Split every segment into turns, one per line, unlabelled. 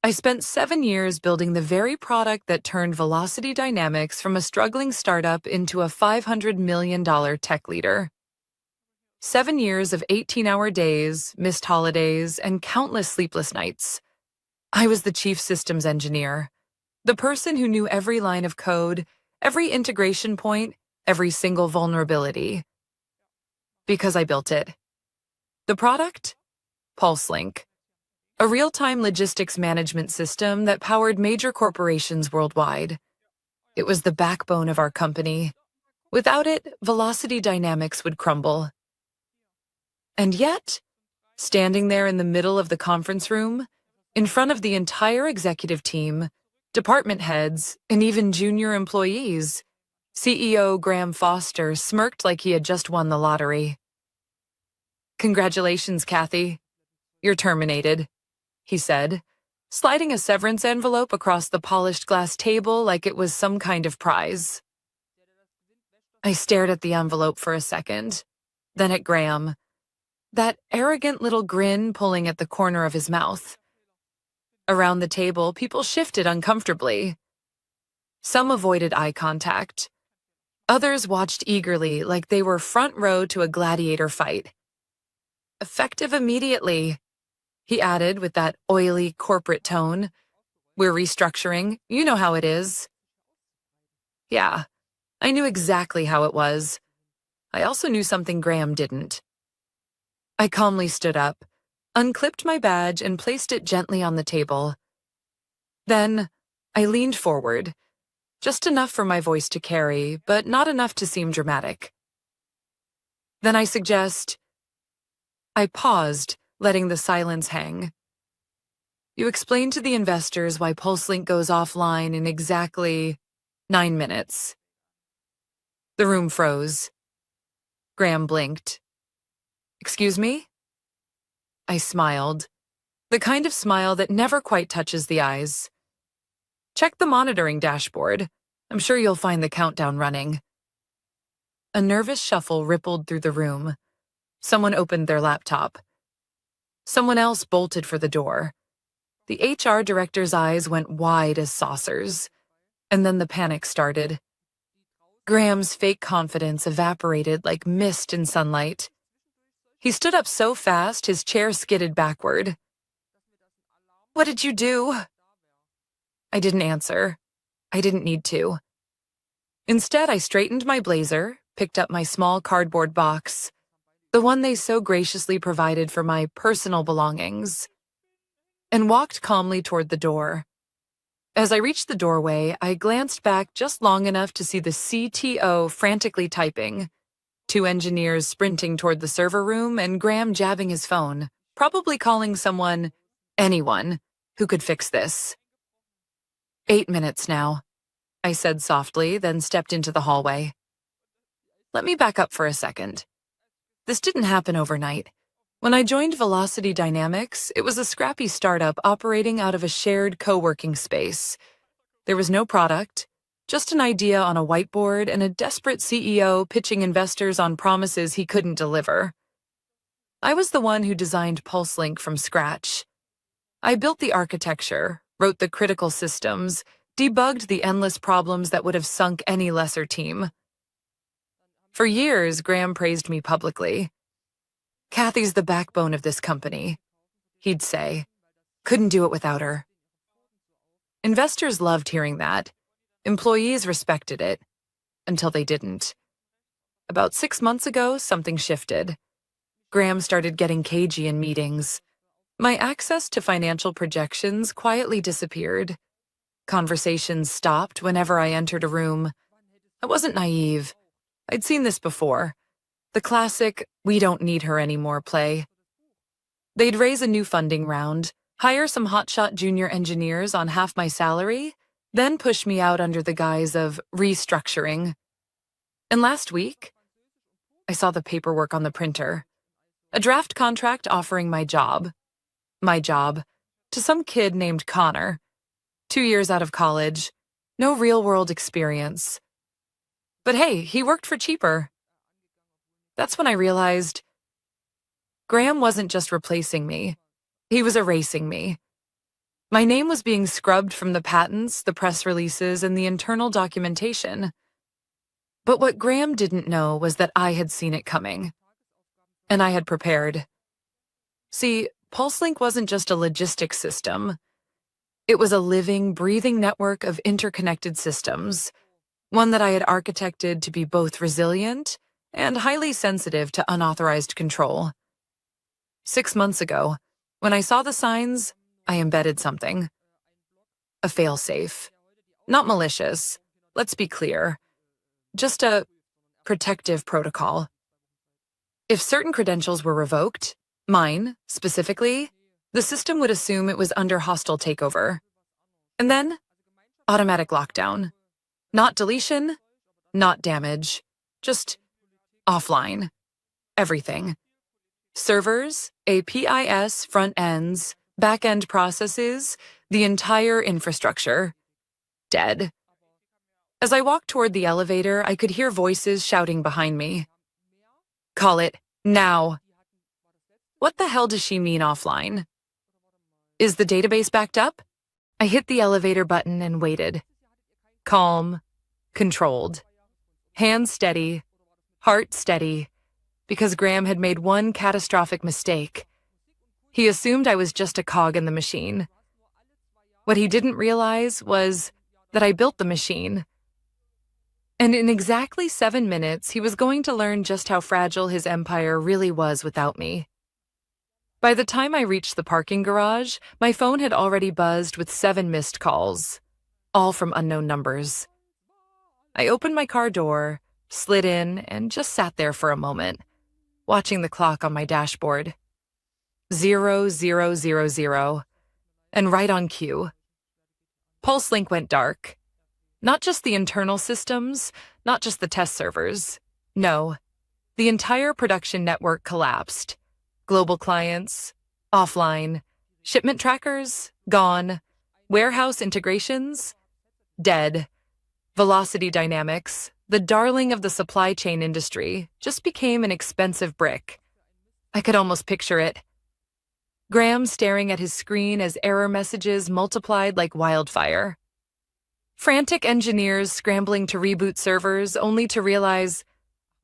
I spent 7 years building the very product that turned Velocity Dynamics from a struggling startup into a $500 million tech leader. 7 years of 18-hour days, missed holidays, and countless sleepless nights. I was the chief systems engineer, the person who knew every line of code, every integration point, every single vulnerability. Because I built it. The product? PulseLink. A real-time logistics management system that powered major corporations worldwide. It was the backbone of our company. Without it, Velocity Dynamics would crumble. And yet, standing there in the middle of the conference room, in front of the entire executive team, department heads, and even junior employees, CEO Graham Foster smirked like he had just won the lottery. "Congratulations, Kathy. You're terminated," he said, sliding a severance envelope across the polished glass table like it was some kind of prize. I stared at the envelope for a second, then at Graham, that arrogant little grin pulling at the corner of his mouth. Around the table, people shifted uncomfortably. Some avoided eye contact. Others watched eagerly like they were front row to a gladiator fight. "Effective immediately," he added with that oily corporate tone. "We're restructuring. You know how it is." Yeah, I knew exactly how it was. I also knew something Graham didn't. I calmly stood up, unclipped my badge, and placed it gently on the table. Then, I leaned forward, just enough for my voice to carry, but not enough to seem dramatic. Then I paused, letting the silence hang. "You explained to the investors why PulseLink goes offline in exactly 9 minutes. The room froze. Graham blinked. "Excuse me?" I smiled, the kind of smile that never quite touches the eyes. "Check the monitoring dashboard. I'm sure you'll find the countdown running." A nervous shuffle rippled through the room. Someone opened their laptop. Someone else bolted for the door. The HR director's eyes went wide as saucers, and then the panic started. Graham's fake confidence evaporated like mist in sunlight. He stood up so fast his chair skidded backward. "What did you do?" I didn't answer. I didn't need to. Instead, I straightened my blazer, picked up my small cardboard box, the one they so graciously provided for my personal belongings, and walked calmly toward the door. As I reached the doorway, I glanced back just long enough to see the CTO frantically typing, 2 engineers sprinting toward the server room, and Graham jabbing his phone, probably calling anyone, who could fix this. 8 minutes now, I said softly, then stepped into the hallway. Let me back up for a second. This didn't happen overnight. When I joined Velocity Dynamics, it was a scrappy startup operating out of a shared co-working space. There was no product, just an idea on a whiteboard and a desperate CEO pitching investors on promises he couldn't deliver. I was the one who designed PulseLink from scratch. I built the architecture, wrote the critical systems, debugged the endless problems that would have sunk any lesser team. For years, Graham praised me publicly. "Kathy's the backbone of this company," he'd say. "Couldn't do it without her." Investors loved hearing that. Employees respected it. Until they didn't. About 6 months ago, something shifted. Graham started getting cagey in meetings. My access to financial projections quietly disappeared. Conversations stopped whenever I entered a room. I wasn't naive. I'd seen this before. The classic, "we don't need her anymore" play. They'd raise a new funding round, hire some hotshot junior engineers on half my salary, then push me out under the guise of restructuring. And last week, I saw the paperwork on the printer. A draft contract offering my job, to some kid named Connor. 2 years out of college, no real-world experience. But hey, he worked for cheaper. That's when I realized Graham wasn't just replacing me. He was erasing me. My name was being scrubbed from the patents, the press releases, and the internal documentation. But what Graham didn't know was that I had seen it coming. And I had prepared. See, PulseLink wasn't just a logistics system. It was a living, breathing network of interconnected systems, one that I had architected to be both resilient and highly sensitive to unauthorized control. 6 months ago, when I saw the signs, I embedded something. A failsafe. Not malicious, let's be clear. Just a protective protocol. If certain credentials were revoked, mine, specifically, the system would assume it was under hostile takeover. And then, automatic lockdown. Not deletion, not damage, just offline. Everything. Servers, APIs, front ends, back-end processes, the entire infrastructure. Dead. As I walked toward the elevator, I could hear voices shouting behind me. Call it now. What the hell does she mean offline? Is the database backed up? I hit the elevator button and waited. Calm, controlled. Hands steady, heart steady, because Graham had made one catastrophic mistake. He assumed I was just a cog in the machine. What he didn't realize was that I built the machine. And in exactly 7 minutes, he was going to learn just how fragile his empire really was without me. By the time I reached the parking garage, my phone had already buzzed with 7 missed calls, all from unknown numbers. I opened my car door, slid in, and just sat there for a moment, watching the clock on my dashboard. 0000, and right on cue. PulseLink went dark. Not just the internal systems, not just the test servers. No, the entire production network collapsed. Global clients, offline. Shipment trackers, gone. Warehouse integrations, dead. Velocity dynamics, the darling of the supply chain industry, just became an expensive brick. I could almost picture it. Graham staring at his screen as error messages multiplied like wildfire. Frantic engineers scrambling to reboot servers only to realize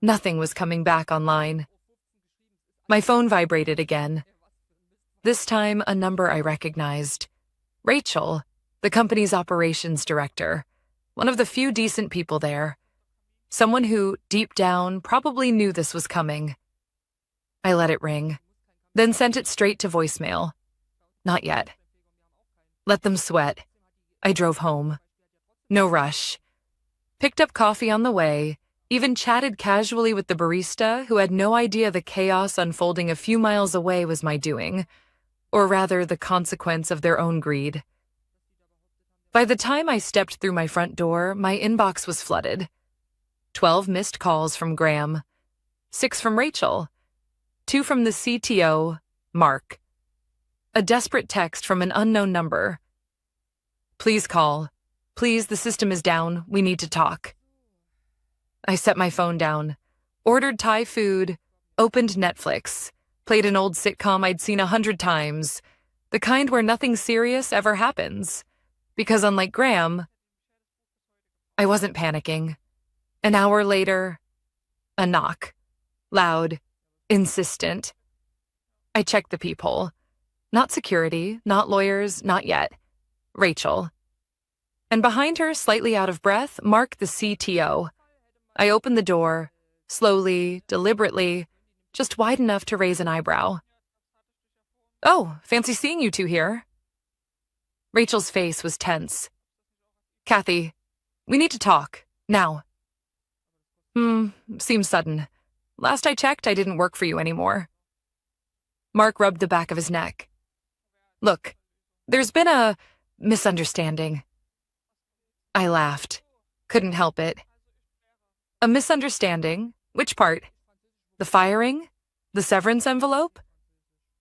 nothing was coming back online. My phone vibrated again. This time, a number I recognized. Rachel, the company's operations director, one of the few decent people there. Someone who, deep down, probably knew this was coming. I let it ring, then sent it straight to voicemail. Not yet. Let them sweat. I drove home. No rush. Picked up coffee on the way, even chatted casually with the barista who had no idea the chaos unfolding a few miles away was my doing, or rather the consequence of their own greed. By the time I stepped through my front door, my inbox was flooded. 12 missed calls from Graham, 6 from Rachel, 2 from the CTO, Mark. A desperate text from an unknown number. Please call. Please, the system is down. We need to talk. I set my phone down, ordered Thai food, opened Netflix, played an old sitcom I'd seen 100 times, the kind where nothing serious ever happens. Because unlike Graham, I wasn't panicking. An hour later, a knock. Loud, insistent. I checked the peephole. Not security, not lawyers, not yet. Rachel. And behind her, slightly out of breath, Mark the CTO. I opened the door, slowly, deliberately, just wide enough to raise an eyebrow. Oh, fancy seeing you two here. Rachel's face was tense. Kathy, we need to talk, now. Seems sudden. Last I checked, I didn't work for you anymore. Mark rubbed the back of his neck. Look, there's been a misunderstanding. I laughed. Couldn't help it. A misunderstanding? Which part? The firing? The severance envelope?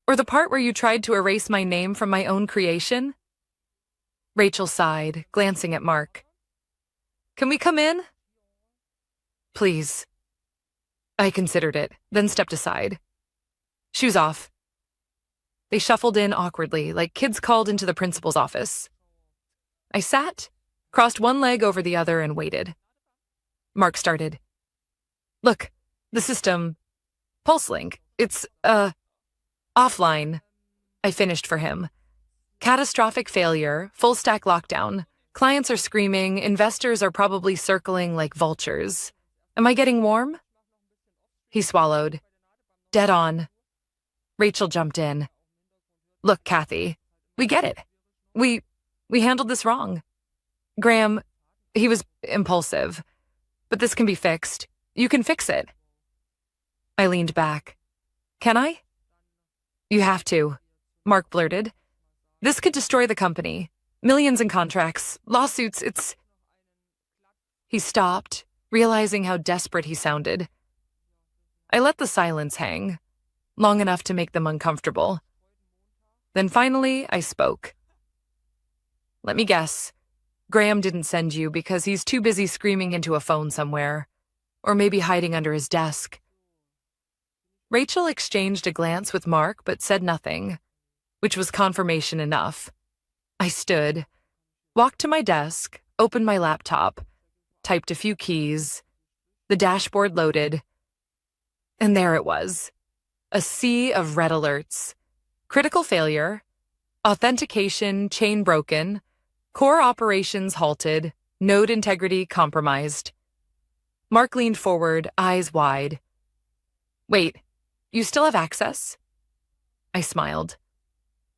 Or the part where you tried to erase my name from my own creation? Rachel sighed, glancing at Mark. Can we come in? Please. I considered it, then stepped aside. Shoes off. They shuffled in awkwardly, like kids called into the principal's office. I sat, crossed one leg over the other, and waited. Mark started. Look, the system, PulseLink, it's, offline. I finished for him. Catastrophic failure, full stack lockdown. Clients are screaming, investors are probably circling like vultures. Am I getting warm? He swallowed. Dead on. Rachel jumped in. Look, Kathy, we get it. We handled this wrong. Graham, he was impulsive. But this can be fixed. You can fix it. I leaned back. Can I? You have to, Mark blurted. This could destroy the company. Millions in contracts, lawsuits, it's... He stopped, realizing how desperate he sounded. I let the silence hang, long enough to make them uncomfortable. Then finally, I spoke. Let me guess. Graham didn't send you because he's too busy screaming into a phone somewhere, or maybe hiding under his desk. Rachel exchanged a glance with Mark but said nothing, which was confirmation enough. I stood, walked to my desk, opened my laptop, typed a few keys. The dashboard loaded. And there it was, a sea of red alerts. Critical failure, authentication chain broken, core operations halted, node integrity compromised. Mark leaned forward, eyes wide. Wait, you still have access? I smiled.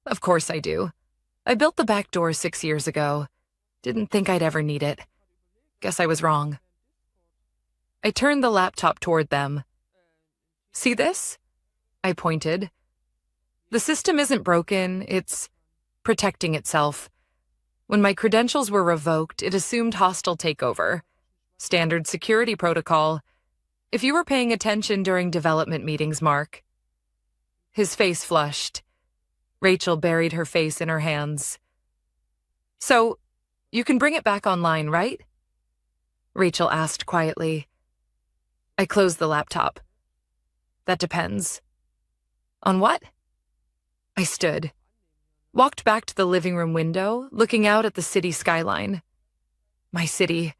Of course I do. I built the back door 6 years ago. Didn't think I'd ever need it. Guess I was wrong. I turned the laptop toward them. See this? I pointed. The system isn't broken, it's protecting itself. When my credentials were revoked, it assumed hostile takeover. Standard security protocol. If you were paying attention during development meetings, Mark. His face flushed. Rachel buried her face in her hands. So, you can bring it back online, right? Rachel asked quietly. I closed the laptop. That depends. On what? I stood. Walked back to the living room window, looking out at the city skyline. My city.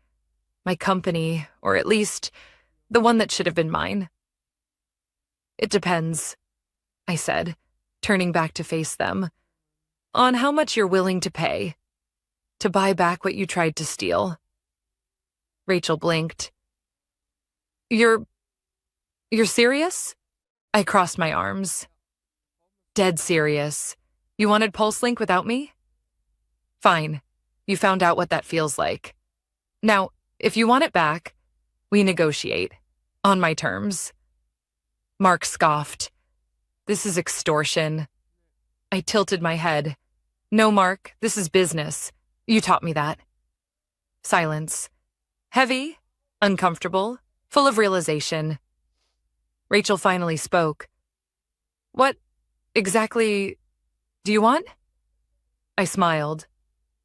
My company, or at least the one that should have been mine. It depends, I said, turning back to face them, on how much you're willing to pay, to buy back what you tried to steal. Rachel blinked. You're serious? I crossed my arms. Dead serious. You wanted PulseLink without me? Fine. You found out what that feels like. Now, if you want it back, we negotiate. On my terms. Mark scoffed. This is extortion. I tilted my head. No, Mark, this is business. You taught me that. Silence. Heavy, uncomfortable, full of realization. Rachel finally spoke. What exactly do you want? I smiled,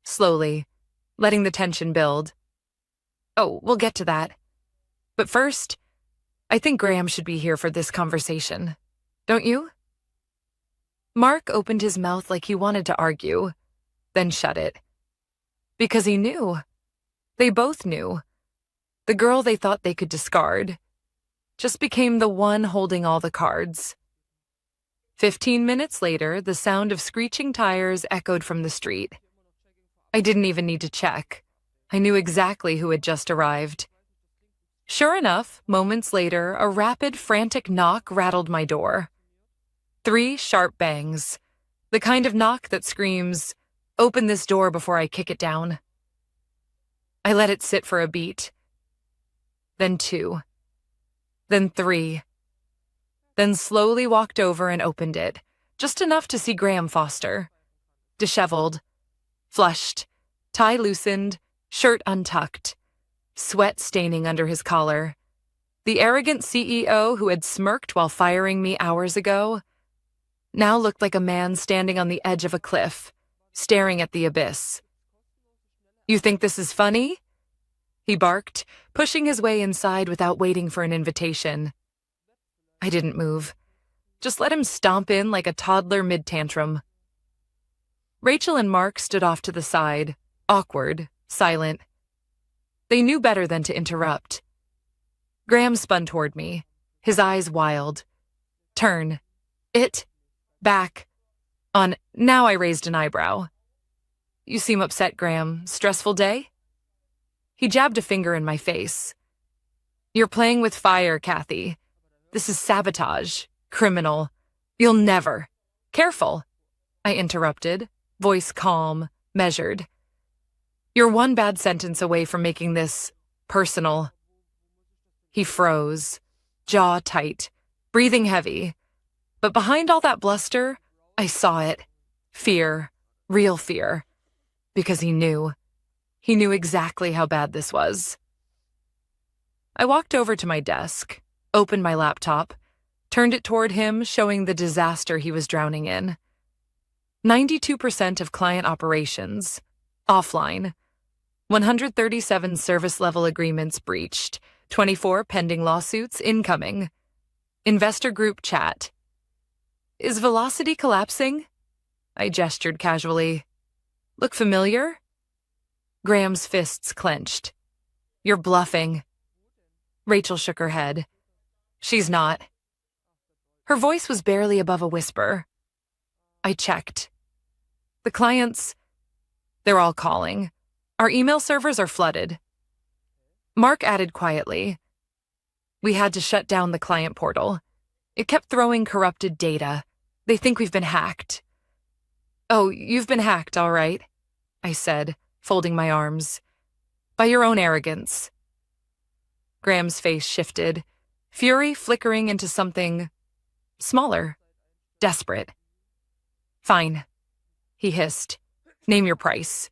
slowly, letting the tension build. Oh, we'll get to that. But first, I think Graham should be here for this conversation. Don't you? Mark opened his mouth like he wanted to argue, then shut it. Because he knew. They both knew. The girl they thought they could discard just became the one holding all the cards. 15 minutes later, the sound of screeching tires echoed from the street. I didn't even need to check. I knew exactly who had just arrived. Sure enough, moments later, a rapid, frantic knock rattled my door. 3 sharp bangs. The kind of knock that screams, "Open this door before I kick it down." I let it sit for a beat. Then 2. Then 3. Then slowly walked over and opened it, just enough to see Graham Foster. Disheveled, flushed, tie loosened, shirt untucked, sweat staining under his collar. The arrogant CEO who had smirked while firing me hours ago now looked like a man standing on the edge of a cliff, staring at the abyss. You think this is funny? He barked, pushing his way inside without waiting for an invitation. I didn't move. Just let him stomp in like a toddler mid-tantrum. Rachel and Mark stood off to the side, awkward, silent. They knew better than to interrupt. Graham spun toward me, his eyes wild. Turn. It. Back. On. Now I raised an eyebrow. You seem upset, Graham. Stressful day? He jabbed a finger in my face. You're playing with fire, Kathy. This is sabotage. Criminal. You'll never. Careful, I interrupted, voice calm, measured. You're one bad sentence away from making this personal. He froze, jaw tight, breathing heavy. But behind all that bluster, I saw it. Fear. Real fear. Because he knew. He knew exactly how bad this was. I walked over to my desk, opened my laptop, turned it toward him, showing the disaster he was drowning in. 92% of client operations, offline. 137 service-level agreements breached. 24 pending lawsuits incoming. Investor group chat. Is velocity collapsing? I gestured casually. Look familiar? Graham's fists clenched. You're bluffing. Rachel shook her head. She's not. Her voice was barely above a whisper. I checked. The clients, they're all calling. Our email servers are flooded. Mark added quietly. We had to shut down the client portal. It kept throwing corrupted data. They think we've been hacked. Oh, you've been hacked, all right, I said, folding my arms. By your own arrogance. Graham's face shifted, fury flickering into something smaller, desperate. Fine, he hissed. Name your price.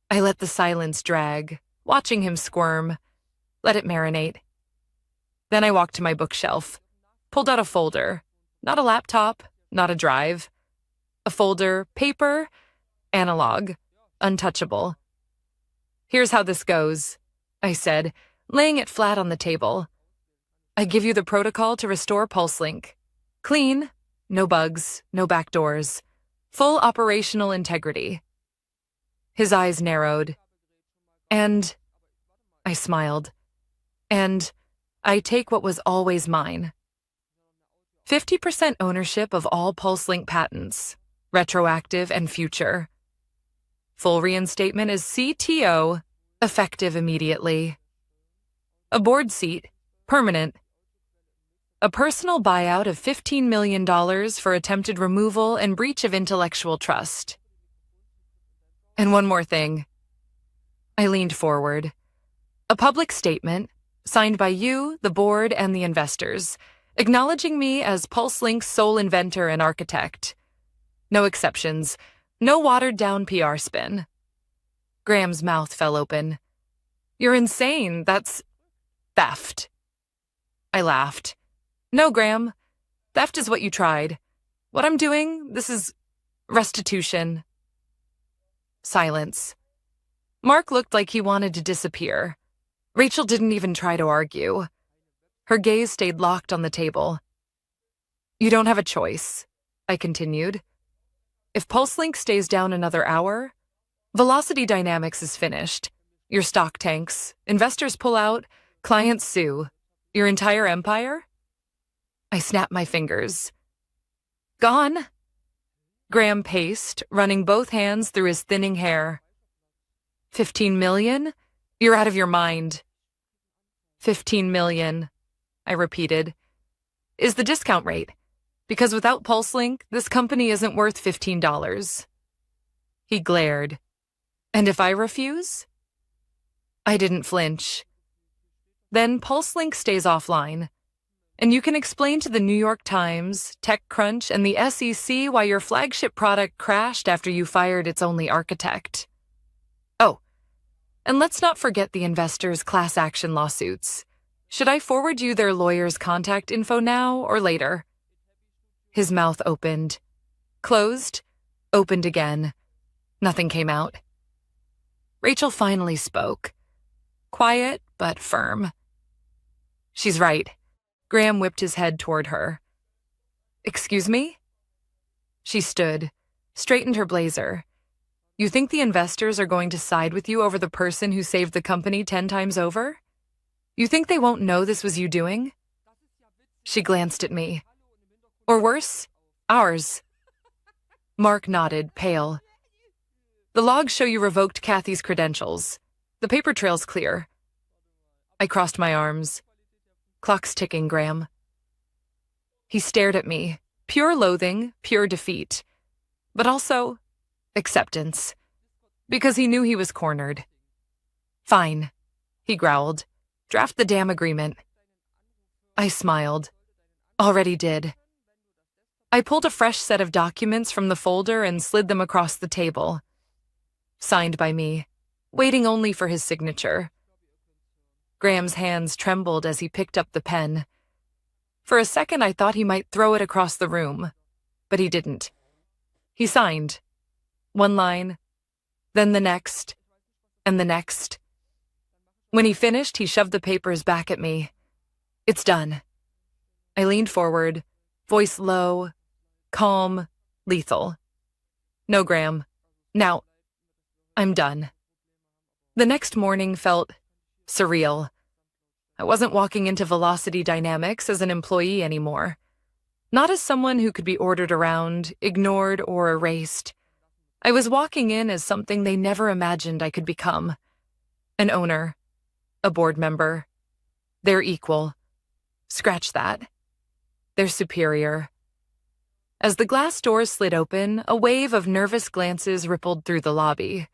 I let the silence drag, watching him squirm. Let it marinate. Then I walked to my bookshelf, pulled out a folder. Not a laptop, not a drive. A folder, paper, analog, untouchable. Here's how this goes, I said, laying it flat on the table. I give you the protocol to restore PulseLink. Clean, no bugs, no backdoors. Full operational integrity. His eyes narrowed. And, I smiled. And I take what was always mine. 50% ownership of all PulseLink patents, retroactive and future. Full reinstatement as CTO, effective immediately. A board seat, permanent. A personal buyout of $15 million for attempted removal and breach of intellectual trust. And one more thing. I leaned forward. A public statement, signed by you, the board, and the investors, acknowledging me as PulseLink's sole inventor and architect. No exceptions. No watered-down PR spin. Graham's mouth fell open. You're insane. That's theft. I laughed. No, Graham. Theft is what you tried. What I'm doing, this is restitution. Silence. Mark looked like he wanted to disappear. Rachel didn't even try to argue. Her gaze stayed locked on the table. You don't have a choice, I continued. If PulseLink stays down another hour, Velocity Dynamics is finished. Your stock tanks, investors pull out, clients sue. Your entire empire? I snapped my fingers. Gone. Graham paced, running both hands through his thinning hair. 15 million? You're out of your mind. 15 million, I repeated. Is the discount rate. Because without PulseLink, this company isn't worth $15. He glared. And if I refuse? I didn't flinch. Then PulseLink stays offline. And you can explain to the New York Times, TechCrunch, and the SEC why your flagship product crashed after you fired its only architect. Oh, and let's not forget the investors' class action lawsuits. Should I forward you their lawyer's contact info now or later? His mouth opened. Closed. Opened again. Nothing came out. Rachel finally spoke. Quiet, but firm. She's right. Graham whipped his head toward her. Excuse me? She stood, straightened her blazer. You think the investors are going to side with you over the person who saved the company 10 times over? You think they won't know this was you doing? She glanced at me. Or worse, ours. Mark nodded, pale. The logs show you revoked Kathy's credentials. The paper trail's clear. I crossed my arms. Clock's ticking, Graham. He stared at me. Pure loathing, pure defeat. But also acceptance. Because he knew he was cornered. Fine, he growled. Draft the damn agreement. I smiled. Already did. I pulled a fresh set of documents from the folder and slid them across the table. Signed by me, waiting only for his signature. Graham's hands trembled as he picked up the pen. For a second, I thought he might throw it across the room, but he didn't. He signed. One line, then the next, and the next. When he finished, he shoved the papers back at me. It's done. I leaned forward, voice low, calm, lethal. No, Graham. Now, I'm done. The next morning felt surreal. I wasn't walking into Velocity Dynamics as an employee anymore. Not as someone who could be ordered around, ignored, or erased. I was walking in as something they never imagined I could become. An owner. A board member. Their equal. Scratch that. Their superior. As the glass doors slid open, a wave of nervous glances rippled through the lobby.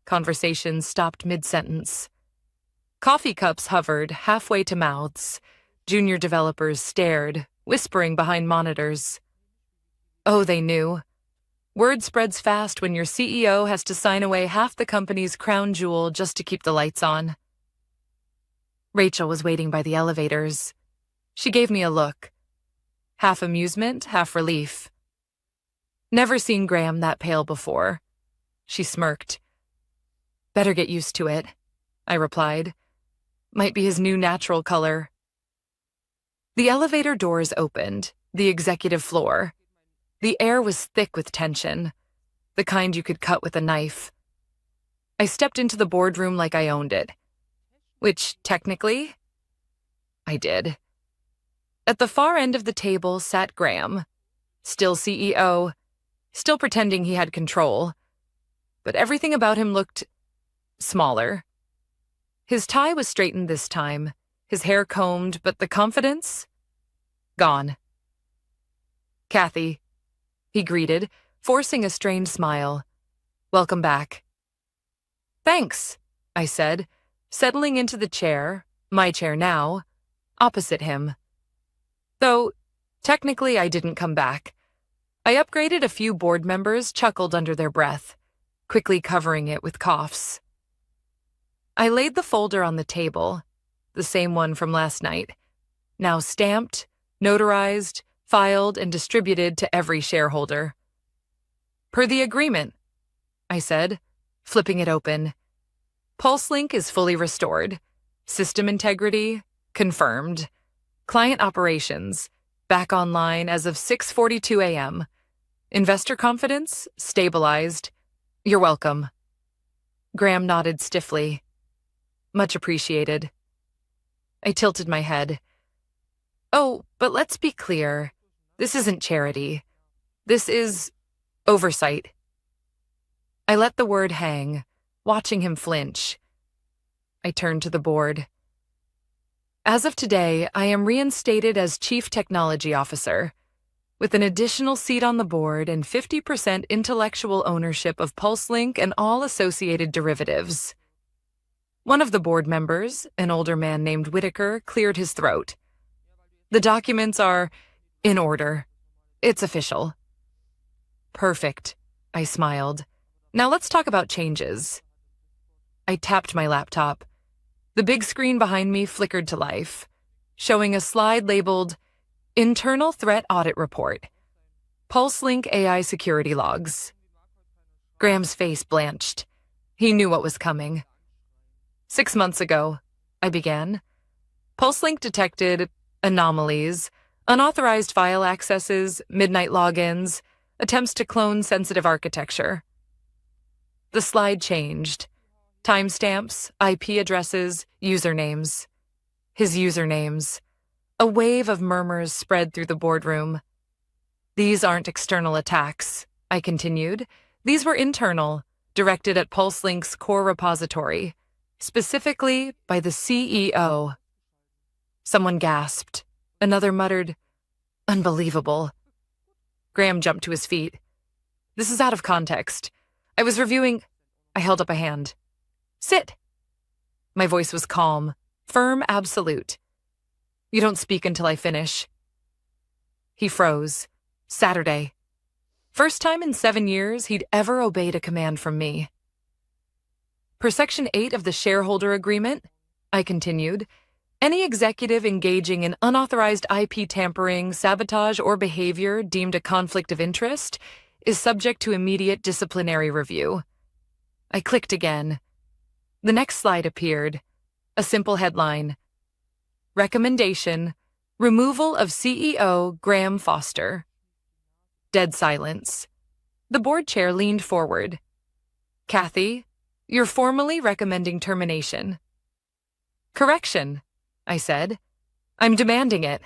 Conversations stopped mid-sentence. Coffee cups hovered halfway to mouths. Junior developers stared, whispering behind monitors. Oh, they knew. Word spreads fast when your CEO has to sign away half the company's crown jewel just to keep the lights on. Rachel was waiting by the elevators. She gave me a look. Half amusement, half relief. Never seen Graham that pale before. She smirked. Better get used to it, I replied. Might be his new natural color. The elevator doors opened, the executive floor. The air was thick with tension, the kind you could cut with a knife. I stepped into the boardroom like I owned it. Which, technically, I did. At the far end of the table sat Graham, still CEO, still pretending he had control. But everything about him looked smaller. His tie was straightened this time, his hair combed, but the confidence? Gone. Kathy, he greeted, forcing a strained smile. Welcome back. Thanks, I said, settling into the chair, my chair now, opposite him. Though, technically I didn't come back. I upgraded a few board members, chuckled under their breath, quickly covering it with coughs. I laid the folder on the table, the same one from last night, now stamped, notarized, filed, and distributed to every shareholder. Per the agreement, I said, flipping it open. PulseLink is fully restored. System integrity, confirmed. Client operations, back online as of 6:42 a.m. Investor confidence, stabilized. You're welcome. Graham nodded stiffly. Much appreciated. I tilted my head. Oh, but let's be clear. This isn't charity. This is oversight. I let the word hang, watching him flinch. I turned to the board. As of today, I am reinstated as Chief Technology Officer, with an additional seat on the board and 50% intellectual ownership of PulseLink and all associated derivatives. One of the board members, an older man named Whitaker, cleared his throat. The documents are in order. It's official. Perfect, I smiled. Now let's talk about changes. I tapped my laptop. The big screen behind me flickered to life, showing a slide labeled Internal Threat Audit Report, PulseLink AI Security Logs. Graham's face blanched. He knew what was coming. 6 months ago, I began. PulseLink detected anomalies, Unauthorized file accesses, midnight logins, attempts to clone sensitive architecture. The slide changed. Timestamps, IP addresses, usernames. His usernames. A wave of murmurs spread through the boardroom. These aren't external attacks, I continued. These were internal, directed at PulseLink's core repository, specifically by the CEO. Someone gasped. Another muttered, "Unbelievable." Graham jumped to his feet. "This is out of context. I was reviewing—" I held up a hand. "Sit." My voice was calm, firm, absolute. "You don't speak until I finish." He froze. Saturday. First time in 7 years he'd ever obeyed a command from me. Per Section 8 of the shareholder agreement, I continued, any executive engaging in unauthorized IP tampering, sabotage, or behavior deemed a conflict of interest is subject to immediate disciplinary review. I clicked again. The next slide appeared. A simple headline. Recommendation: Removal of CEO Graham Foster. Dead silence. The board chair leaned forward. "Kathy, you're formally recommending termination." "Correction," I said. "I'm demanding it."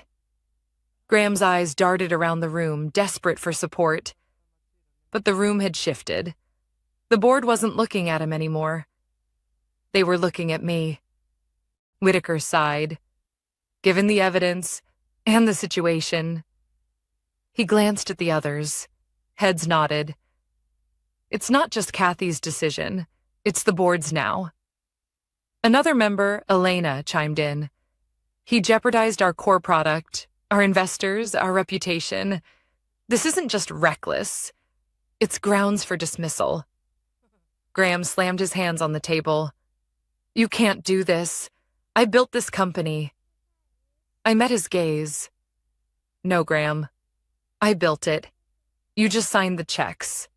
Graham's eyes darted around the room, desperate for support. But the room had shifted. The board wasn't looking at him anymore. They were looking at me. Whitaker sighed. Given the evidence and the situation. He glanced at the others. Heads nodded. It's not just Kathy's decision. It's the board's now. Another member, Elena, chimed in. He jeopardized our core product, our investors, our reputation. This isn't just reckless. It's grounds for dismissal. Graham slammed his hands on the table. You can't do this. I built this company. I met his gaze. No, Graham. I built it. You just signed the checks.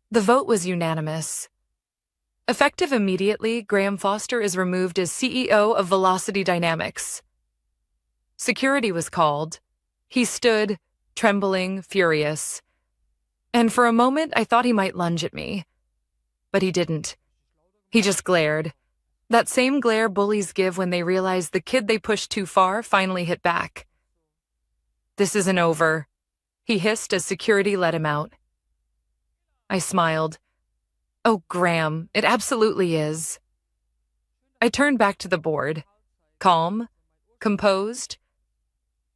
The vote was unanimous. Effective immediately, Graham Foster is removed as CEO of Velocity Dynamics. Security was called. He stood, trembling, furious. And for a moment, I thought he might lunge at me. But he didn't. He just glared. That same glare bullies give when they realize the kid they pushed too far finally hit back. This isn't over, he hissed as security let him out. I smiled. Oh, Graham, it absolutely is. I turned back to the board, calm, composed.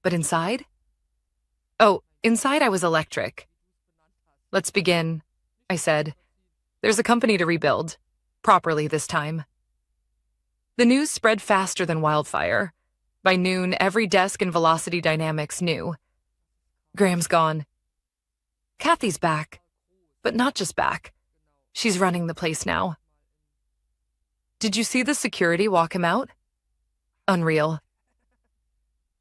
But inside? Oh, inside I was electric. Let's begin, I said. There's a company to rebuild, properly this time. The news spread faster than wildfire. By noon, every desk in Velocity Dynamics knew. Graham's gone. Kathy's back, but not just back. She's running the place now. Did you see the security walk him out? Unreal.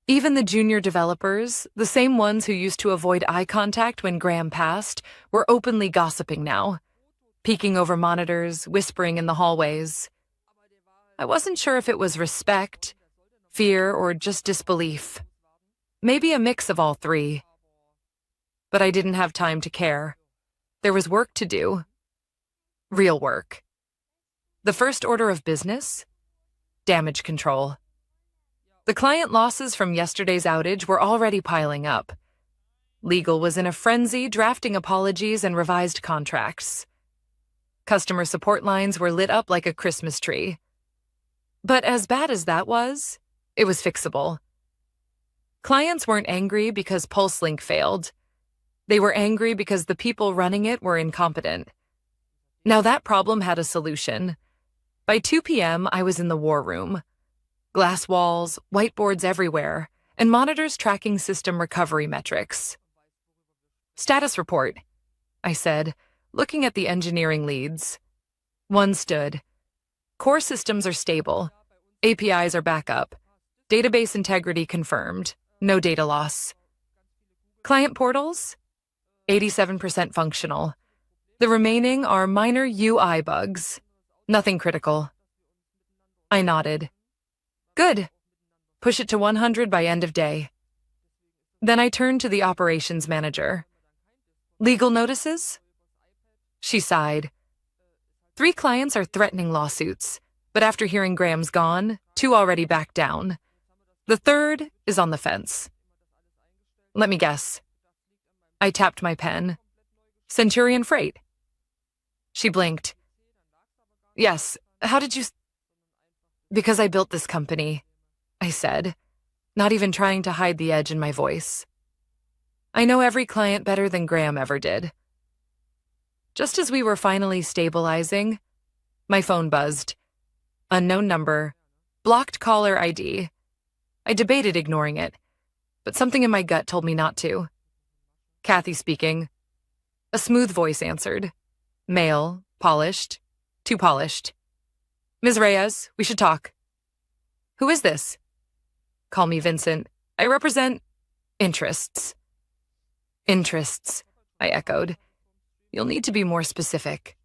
Even the junior developers, the same ones who used to avoid eye contact when Graham passed, were openly gossiping now, peeking over monitors, whispering in the hallways. I wasn't sure if it was respect, fear, or just disbelief. Maybe a mix of all three. But I didn't have time to care. There was work to do. Real work. The first order of business? Damage control. The client losses from yesterday's outage were already piling up. Legal was in a frenzy, drafting apologies and revised contracts. Customer support lines were lit up like a Christmas tree. But as bad as that was, it was fixable. Clients weren't angry because PulseLink failed. They were angry because the people running it were incompetent. Now that problem had a solution. By 2 p.m., I was in the war room. Glass walls, whiteboards everywhere, and monitors tracking system recovery metrics. Status report, I said, looking at the engineering leads. One stood. Core systems are stable. APIs are back up. Database integrity confirmed. No data loss. Client portals? 87% functional. The remaining are minor UI bugs. Nothing critical. I nodded. Good. Push it to 100 by end of day. Then I turned to the operations manager. Legal notices? She sighed. 3 clients are threatening lawsuits, but after hearing Graham's gone, 2 already backed down. The 3rd is on the fence. Let me guess. I tapped my pen. Centurion Freight. She blinked. Yes, how did you... Because I built this company, I said, not even trying to hide the edge in my voice. I know every client better than Graham ever did. Just as we were finally stabilizing, my phone buzzed. Unknown number, blocked caller ID. I debated ignoring it, but something in my gut told me not to. Kathy speaking. A smooth voice answered. Male, polished, too polished. Ms. Reyes, we should talk. Who is this? Call me Vincent. I represent interests. Interests, I echoed. You'll need to be more specific.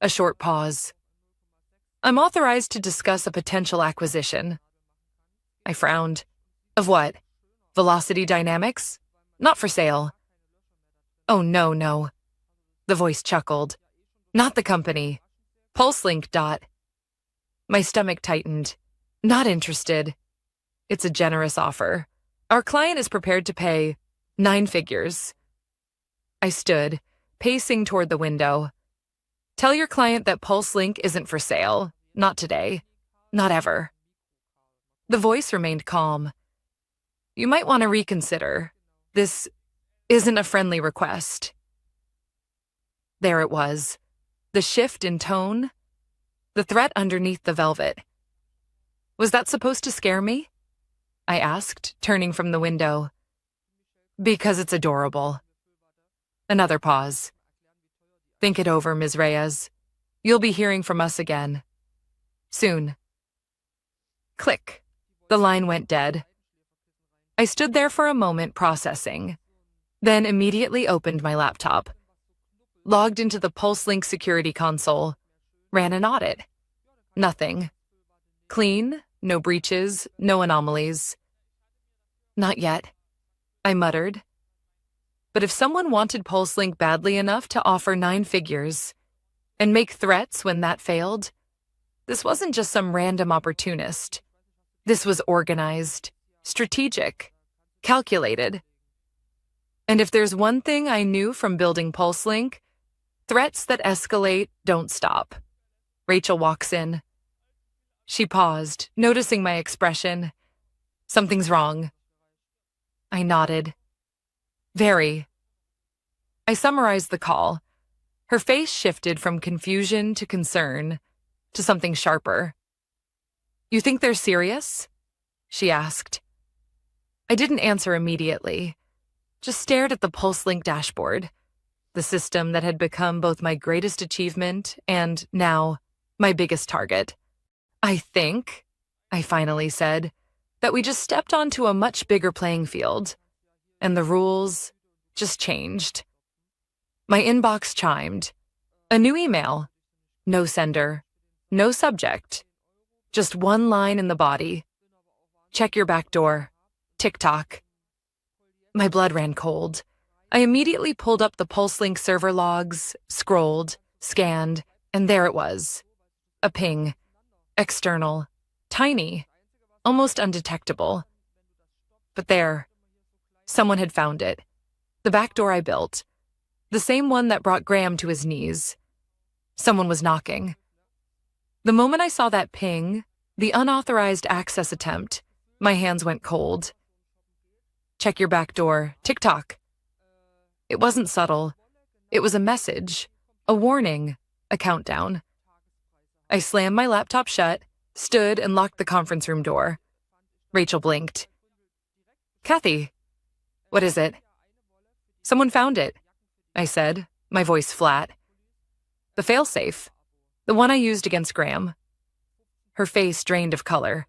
A short pause. I'm authorized to discuss a potential acquisition. I frowned. Of what? Velocity Dynamics? Not for sale. Oh, no. The voice chuckled. Not the company. PulseLink. My stomach tightened. Not interested. It's a generous offer. Our client is prepared to pay 9 figures. I stood, pacing toward the window. Tell your client that PulseLink isn't for sale. Not today. Not ever. The voice remained calm. You might want to reconsider. This isn't a friendly request. There it was. The shift in tone. The threat underneath the velvet. Was that supposed to scare me? I asked, turning from the window. Because it's adorable. Another pause. Think it over, Ms. Reyes. You'll be hearing from us again. Soon. Click. The line went dead. I stood there for a moment processing, then immediately opened my laptop. Logged into the PulseLink security console. Ran an audit. Nothing. Clean, no breaches, no anomalies. Not yet, I muttered. But if someone wanted PulseLink badly enough to offer 9 figures and make threats when that failed, this wasn't just some random opportunist. This was organized, strategic, calculated. And if there's one thing I knew from building PulseLink, threats that escalate don't stop. Rachel walks in. She paused, noticing my expression. Something's wrong. I nodded. Very. I summarized the call. Her face shifted from confusion to concern, to something sharper. You think they're serious? She asked. I didn't answer immediately, just stared at the PulseLink dashboard, the system that had become both my greatest achievement and, now, my biggest target. I think, I finally said, that we just stepped onto a much bigger playing field, and the rules just changed. My inbox chimed. A new email. No sender. No subject. Just one line in the body. Check your back door. TikTok. My blood ran cold. I immediately pulled up the PulseLink server logs, scrolled, scanned, and there it was. A ping. External. Tiny. Almost undetectable. But there. Someone had found it. The back door I built. The same one that brought Graham to his knees. Someone was knocking. The moment I saw that ping, the unauthorized access attempt, my hands went cold. Check your back door. TikTok. It wasn't subtle. It was a message, a warning, a countdown. I slammed my laptop shut, stood, and locked the conference room door. Rachel blinked. Kathy, what is it? Someone found it, I said, my voice flat. The failsafe, the one I used against Graham. Her face drained of color.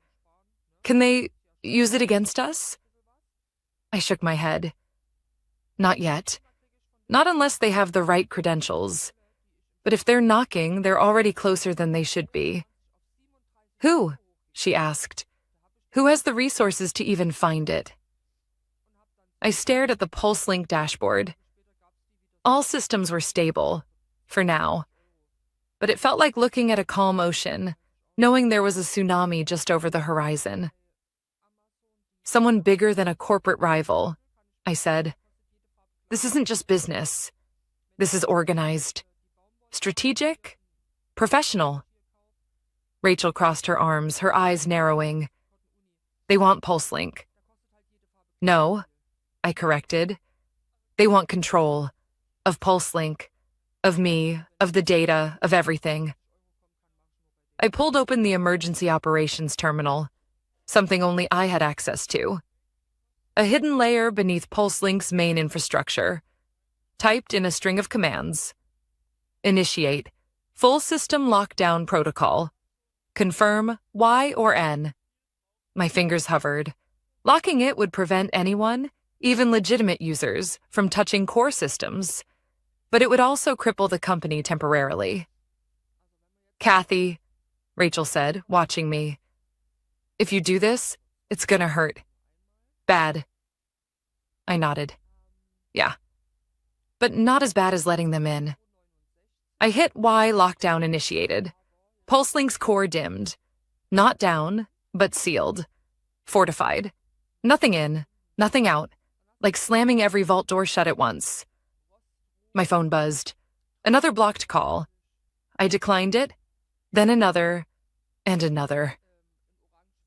Can they use it against us? I shook my head. Not yet. Not unless they have the right credentials. But if they're knocking, they're already closer than they should be. Who? She asked. Who has the resources to even find it? I stared at the PulseLink dashboard. All systems were stable, for now. But it felt like looking at a calm ocean, knowing there was a tsunami just over the horizon. Someone bigger than a corporate rival, I said. This isn't just business. This is organized. Strategic? Professional. Rachel crossed her arms, her eyes narrowing. They want PulseLink. No, I corrected. They want control. Of PulseLink. Of me. Of the data. Of everything. I pulled open the emergency operations terminal, something only I had access to. A hidden layer beneath PulseLink's main infrastructure, typed in a string of commands. Initiate. Full system lockdown protocol. Confirm Y or N. My fingers hovered. Locking it would prevent anyone, even legitimate users, from touching core systems, but it would also cripple the company temporarily. Kathy, Rachel said, watching me. If you do this, it's gonna hurt. Bad. I nodded. Yeah. But not as bad as letting them in. I hit Y lockdown initiated. PulseLink's core dimmed. Not down, but sealed. Fortified. Nothing in, nothing out, like slamming every vault door shut at once. My phone buzzed. Another blocked call. I declined it, then another, and another.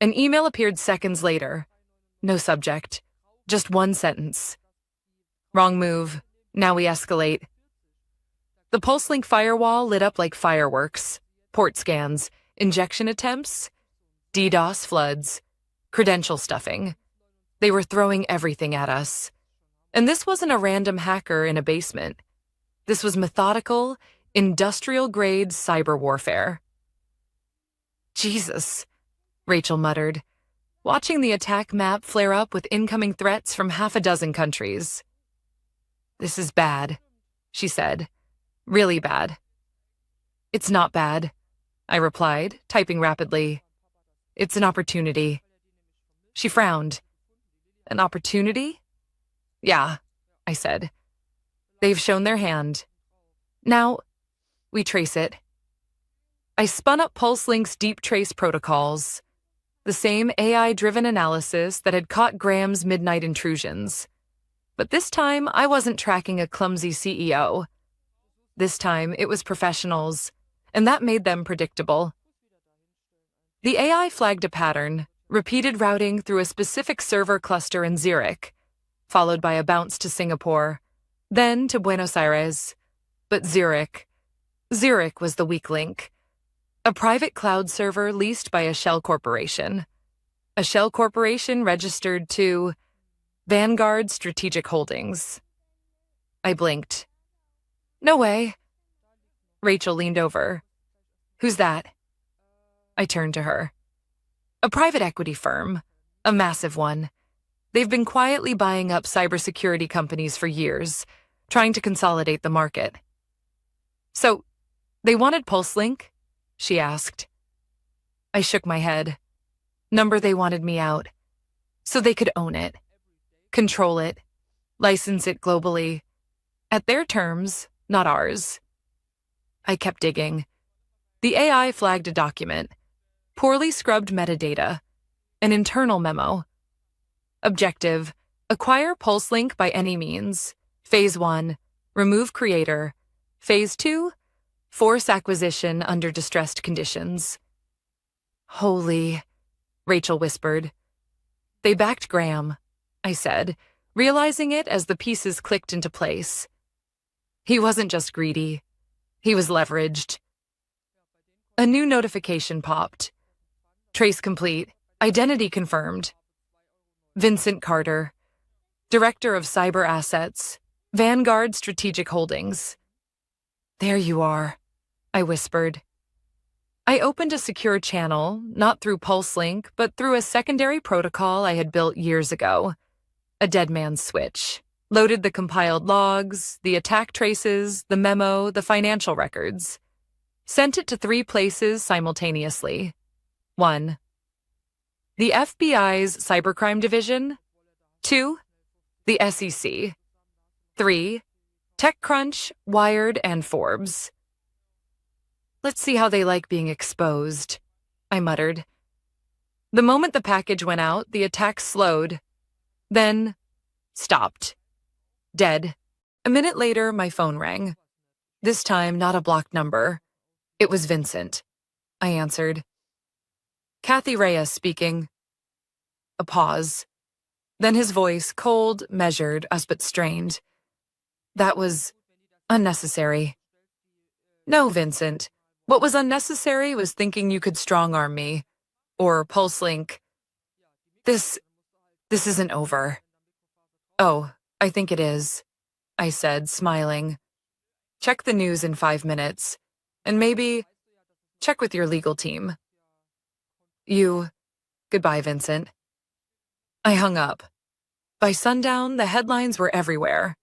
An email appeared seconds later. No subject. Just one sentence. Wrong move. Now we escalate. The PulseLink firewall lit up like fireworks. Port scans, injection attempts, DDoS floods, credential stuffing. They were throwing everything at us. And this wasn't a random hacker in a basement. This was methodical, industrial-grade cyber warfare. Jesus, Rachel muttered, watching the attack map flare up with incoming threats from 6 countries. This is bad, she said. Really bad. It's not bad, I replied, typing rapidly. It's an opportunity. She frowned. An opportunity? Yeah, I said. They've shown their hand. Now, we trace it. I spun up PulseLink's deep trace protocols, the same AI-driven analysis that had caught Graham's midnight intrusions. But this time, I wasn't tracking a clumsy CEO. This time, it was professionals, and that made them predictable. The AI flagged a pattern, repeated routing through a specific server cluster in Zurich, followed by a bounce to Singapore, then to Buenos Aires. But Zurich was the weak link. A private cloud server leased by a shell corporation. A shell corporation registered to Vanguard Strategic Holdings. I blinked. No way. Rachel leaned over. Who's that? I turned to her. A private equity firm. A massive one. They've been quietly buying up cybersecurity companies for years, trying to consolidate the market. So, they wanted PulseLink? She asked. I shook my head. Number they wanted me out. So they could own it. Control it. License it globally. At their terms, not ours. I kept digging. The AI flagged a document. Poorly scrubbed metadata. An internal memo. Objective: acquire PulseLink by any means. Phase 1, remove creator. Phase 2, force acquisition under distressed conditions. Holy, Rachel whispered. They backed Graham, I said, realizing it as the pieces clicked into place. He wasn't just greedy. He was leveraged. A new notification popped. Trace complete. Identity confirmed. Vincent Carter, Director of Cyber Assets, Vanguard Strategic Holdings. There you are, I whispered. I opened a secure channel, not through PulseLink, but through a secondary protocol I had built years ago. A dead man's switch. Loaded the compiled logs, the attack traces, the memo, the financial records. Sent it to 3 places simultaneously. 1. The FBI's Cybercrime Division. 2. The SEC. 3. TechCrunch, Wired, and Forbes. Let's see how they like being exposed, I muttered. The moment the package went out, the attack slowed, then stopped. Dead. A minute later, my phone rang. This time, not a blocked number. It was Vincent. I answered. Kathy Reyes speaking. A pause. Then his voice, cold, measured, us but strained. That was unnecessary. No, Vincent. What was unnecessary was thinking you could strong-arm me. Or PulseLink. This isn't over. Oh, I think it is, I said, smiling. Check the news in 5 minutes. And maybe check with your legal team. Goodbye, Vincent. I hung up. By sundown, the headlines were everywhere.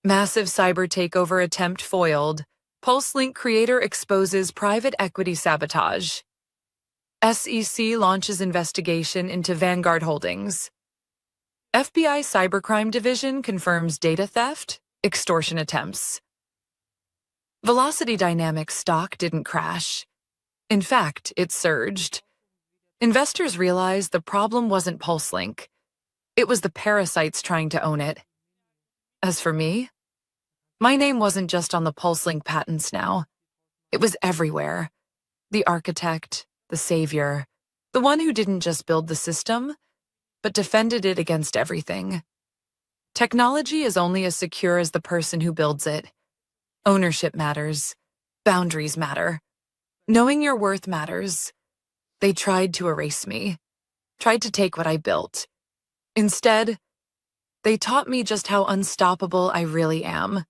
Massive cyber takeover attempt foiled. PulseLink creator exposes private equity sabotage. SEC launches investigation into Vanguard Holdings. FBI Cybercrime Division confirms data theft, extortion attempts. Velocity Dynamics stock didn't crash. In fact, it surged. Investors realized the problem wasn't PulseLink. It was the parasites trying to own it. As for me, my name wasn't just on the PulseLink patents now. It was everywhere. The architect, the savior, the one who didn't just build the system, but defended it against everything. Technology is only as secure as the person who builds it. Ownership matters. Boundaries matter. Knowing your worth matters. They tried to erase me, tried to take what I built. Instead, they taught me just how unstoppable I really am.